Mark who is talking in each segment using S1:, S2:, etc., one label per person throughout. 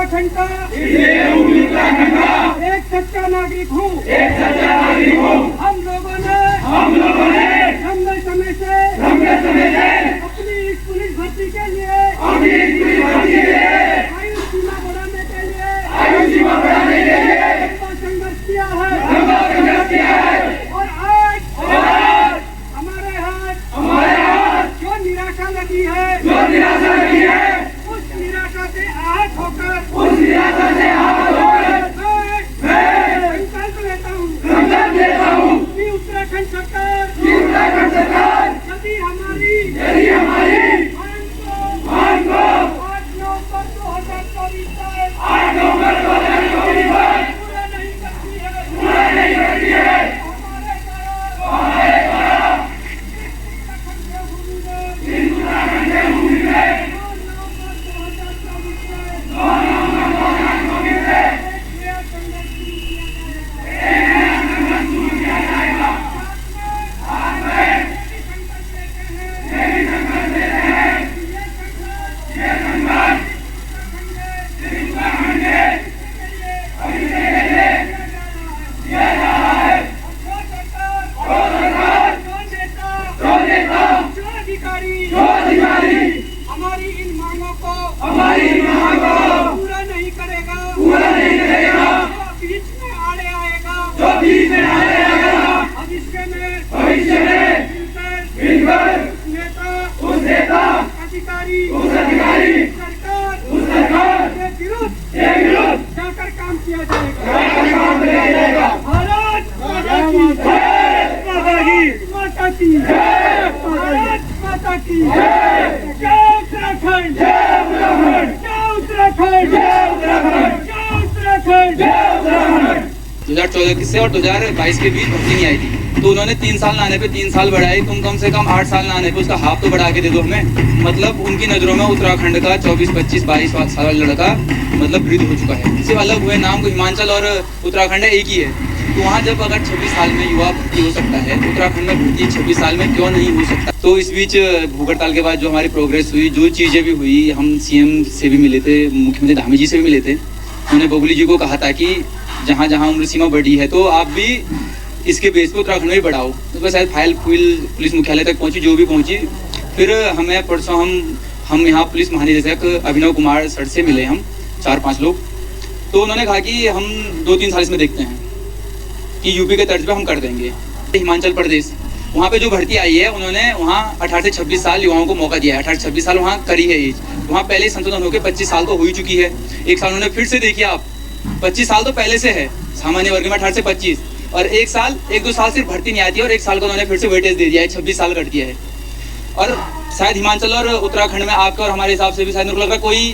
S1: उत्तराखंड का एक सच्चा नागरिक हूँ। हम लोगों ने लंबे समय से अपनी इस पुलिस भर्ती के लिए आयु सीमा बढ़ाने के लिए लंबा संघर्ष किया है। और आज हमारे हाथ जो निराशा लगी है उस निराशा से आहत होकर मैं संकल्प लेता हूँ कि उत्तराखंड सरकार यदि हमारी मांग को 8 नवंबर 2024 पूरा नहीं करती है हमारे हमारी इन मांगों को पूरा नहीं करेगा जो बीच में आड़े आएगा भविष्य में उस नेता अधिकारी सरकार के विरुद्ध जाकर काम किया जाएगा। भारत माता की जय उत्तराखंड।
S2: दो 2014 से और 2022 के बीच भर्ती नहीं आई थी, तो उन्होंने 3 साल लाने पे 3 साल बढ़ाई। तुम कम से कम 8 साल लाने पे उसका हाफ तो बढ़ा के दे दो हमें। मतलब उनकी नज़रों में उत्तराखंड का 24, 25, 22 साल वाला लड़का मतलब वृद्ध हो चुका है। सिर्फ अलग हुए नाम को हिमाचल और उत्तराखंड एक ही है। तो वहाँ जब अगर 26 साल में युवा भर्ती हो सकता है तो उत्तराखंड में भर्ती 26 साल में क्यों नहीं हो सकता। तो इस बीच भूख हड़ताल के बाद जो हमारी प्रोग्रेस हुई, जो चीज़ें भी हुई, हम सीएम से भी मिले थे, मुख्यमंत्री धामी जी से भी मिले थे। उन्होंने बबुली जी को कहा था कि जहाँ जहाँ उम्र सीमा बढ़ी है तो आप भी इसके बेस पे उत्तराखंड में भी बढ़ाओ। तो बस शायद फाइल पुलिस मुख्यालय तक पहुँची, जो भी पहुँची। फिर हमें परसों हम यहाँ पुलिस महानिदेशक अभिनव कुमार सर से मिले, हम 4-5 लोग। तो उन्होंने कहा कि हम 2-3 साल इसमें देखते हैं कि यूपी के तर्ज पे हम कर देंगे। हिमाचल प्रदेश वहाँ पे जो भर्ती आई है, उन्होंने वहाँ 18 से 26 साल युवाओं को मौका दिया है। 18 से 26 साल वहाँ करी है एज, वहाँ पहले ही संशोधन होकर 25 साल तो हो ही चुकी है। 1 साल उन्होंने फिर से देखिए आप, 25 साल तो पहले से है सामान्य वर्ग में 18 से 25, और 1 2 साल सिर्फ भर्ती नहीं आती है, और 1 साल को उन्होंने फिर से वेटेज दे दिया है, 26 साल कर दिया है। और शायद हिमाचल और उत्तराखंड में आपके और हमारे हिसाब से भी शायद मेरे को लग रहा है कोई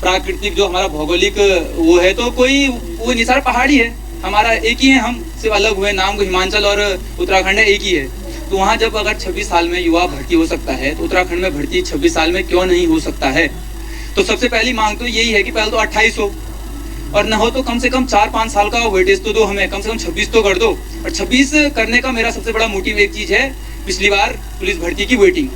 S2: प्राकृतिक जो हमारा भौगोलिक वो है, तो कोई वो निसार पहाड़ी है, हमारा एक ही है। हम सिर्फ अलग हुए नाम को हिमाचल और उत्तराखंड एक ही है। तो वहाँ जब अगर 26 साल में युवा भर्ती हो सकता है तो उत्तराखंड में भर्ती 26 साल में क्यों नहीं हो सकता है। तो सबसे पहली मांग तो यही है कि पहले तो 28 हो, और न हो तो कम से कम 4-5 साल का वेटेज तो दो हमें, कम से कम 26 तो कर दो। और 26 करने का मेरा सबसे बड़ा मोटिव एक चीज़ है, पिछली बार पुलिस भर्ती की वेटिंग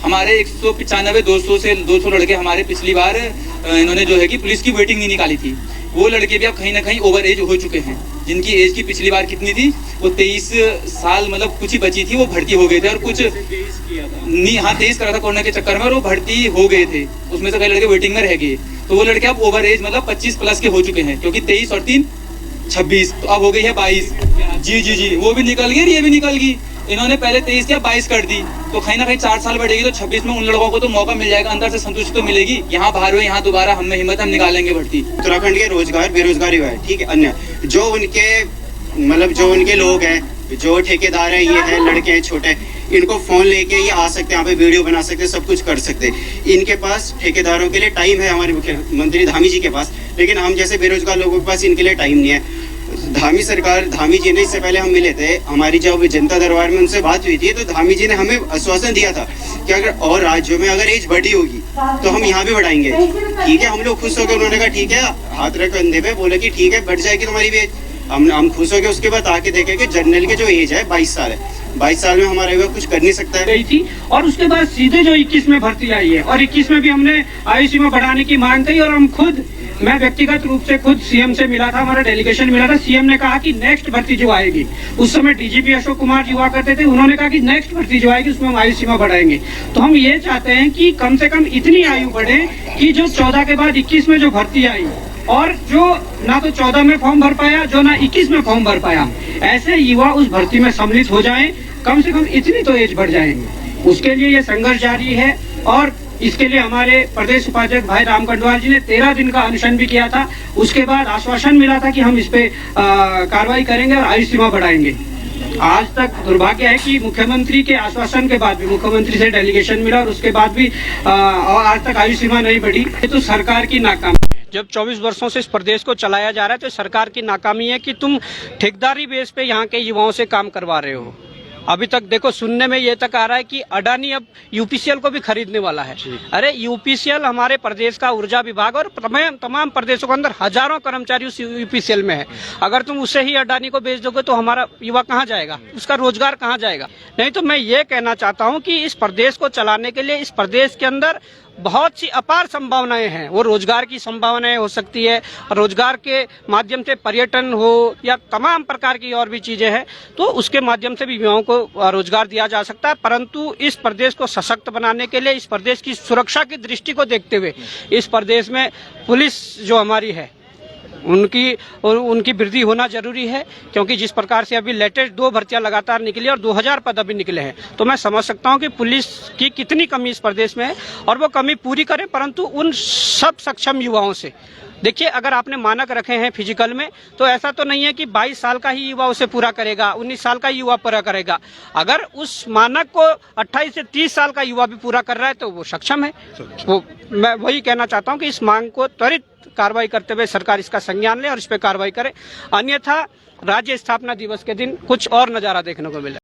S2: हमारे 195-200 लड़के हमारे पिछली बार इन्होंने जो है कि पुलिस की वेटिंग नहीं निकाली थी। वो लड़के भी अब कहीं ना कहीं ओवर एज हो चुके हैं, जिनकी एज की पिछली बार कितनी थी, वो 23 साल मतलब कुछ ही बची थी, वो भर्ती हो गए थे। और कुछ नहीं, हाँ 23 करा था कोरोना के चक्कर में, और वो भर्ती हो गए थे। उसमें से कई लड़के वेटिंग में रह गए, तो वो लड़के अब ओवर एज मतलब 25 प्लस के हो चुके हैं, क्योंकि 23 और 3 26, तो अब हो गई है 22। जी वो भी निकल गई, ये भी निकल गई। इन्होंने पहले 23 या 22 कर दी, तो कहीं ना कहीं 4 साल बढ़ेगी, तो 26 में उन लड़कों को तो मौका मिल जाएगा, अंदर से संतुष्टि तो मिलेगी। यहाँ बाहर हुए, यहाँ दोबारा हमें हिम्मत, हम निकालेंगे भर्ती।
S3: उत्तराखंड के रोजगार बेरोजगारी हुआ है, ठीक है। अन्य जो उनके लोग हैं, जो ठेकेदार हैं, ये हैं लड़के हैं छोटे, इनको फोन लेके ये आ सकते हैं, यहाँ पे वीडियो बना सकते हैं, सब कुछ कर सकते हैं। इनके पास ठेकेदारों के लिए टाइम है, हमारे मुख्यमंत्री धामी जी के पास, लेकिन हम जैसे बेरोजगार लोगों के पास इनके लिए टाइम नहीं है। धामी जी ने, इससे पहले हम मिले थे, हमारी जब जनता दरबार में उनसे बात हुई थी, तो धामी जी ने हमें आश्वासन दिया था कि अगर और राज्यों में अगर एज बढ़ी होगी तो हम यहाँ भी बढ़ाएंगे। ठीक है, हम लोग खुश हो गए। उन्होंने कहा ठीक है, हाथ रख कंधे पे, बोले कि ठीक है बढ़ जाएगी तुम्हारी भी एज। हम खुश हो गए। उसके बाद आके देखे कि जनरल की जो एज है 22 साल है, 22 साल में हमारा युवा कुछ कर नहीं सकता है।
S1: गई थी और उसके बाद सीधे जो 21 में भर्ती आई है और 21 में भी हमने आयु सीमा बढ़ाने की मांग की और हम खुद, मैं व्यक्तिगत रूप से खुद सीएम से मिला था, हमारा डेलीगेशन मिला था। सीएम ने कहा कि नेक्स्ट भर्ती जो आएगी, उस समय डीजीपी अशोक कुमार जी हुआ करते थे, उन्होंने कहा कि नेक्स्ट भर्ती जो आएगी उसमें हम आयु सीमा बढ़ाएंगे। तो हम ये चाहते हैं कि कम से कम इतनी आयु बढ़े कि जो 14 के बाद 21 में जो भर्ती आई और जो ना तो 14 में फॉर्म भर पाया, जो ना 21 में फॉर्म भर पाया, ऐसे युवा उस भर्ती में सम्मिलित हो जाएं। कम से कम इतनी तो एज बढ़ जाएंगे। उसके लिए ये संघर्ष जारी है और इसके लिए हमारे प्रदेश उपाध्यक्ष भाई राम कंडवाल जी ने 13 दिन का अनशन भी किया था। उसके बाद आश्वासन मिला था कि हम इस पे कार्रवाई करेंगे और आयु सीमा बढ़ाएंगे। आज तक दुर्भाग्य है कि मुख्यमंत्री के आश्वासन के बाद भी, मुख्यमंत्री से डेलीगेशन मिला और उसके बाद भी आज तक आयु सीमा नहीं बढ़ी। ये तो सरकार की नाकामी है। जब 24 वर्षों से इस प्रदेश को चलाया जा रहा है तो सरकार की नाकामी है कि तुम ठेकेदारी बेस पे यहाँ के युवाओं से काम करवा रहे हो। अभी तक देखो, सुनने में ये तक आ रहा है कि अडानी अब यूपीसीएल को भी खरीदने वाला है। अरे यूपीसीएल हमारे प्रदेश का ऊर्जा विभाग और तमाम प्रदेशों के अंदर हजारों कर्मचारी उस यूपीसीएल में है। अगर तुम उसे ही अडानी को बेच दोगे तो हमारा युवा कहाँ जाएगा, उसका रोजगार कहाँ जाएगा? नहीं तो मैं ये कहना चाहता हूँ कि इस प्रदेश को चलाने के लिए इस प्रदेश के अंदर बहुत सी अपार संभावनाएं हैं। वो रोजगार की संभावनाएं हो सकती है, रोजगार के माध्यम से पर्यटन हो या तमाम प्रकार की और भी चीजें हैं, तो उसके माध्यम से भी युवाओं को रोजगार दिया जा सकता है। परंतु इस प्रदेश को सशक्त बनाने के लिए, इस प्रदेश की सुरक्षा की दृष्टि को देखते हुए, इस प्रदेश में पुलिस जो हमारी है उनकी वृद्धि होना जरूरी है। क्योंकि जिस प्रकार से अभी लेटेस्ट 2 भर्तियां लगातार निकली और 2000 पद अभी निकले हैं, तो मैं समझ सकता हूं कि पुलिस की कितनी कमी इस प्रदेश में है और वो कमी पूरी करें, परंतु उन सब सक्षम युवाओं से। देखिए, अगर आपने मानक रखे हैं फिजिकल में, तो ऐसा तो नहीं है कि 22 साल का ही युवा उसे पूरा करेगा, 19 साल का युवा पूरा करेगा। अगर उस मानक को 28 से 30 साल का युवा भी पूरा कर रहा है तो वो सक्षम है। वो मैं वही कहना चाहता हूँ कि इस मांग को त्वरित कार्रवाई करते हुए सरकार इसका संज्ञान ले और इस पर कार्रवाई करे, अन्यथा राज्य स्थापना दिवस के दिन कुछ और नजारा देखने को मिले।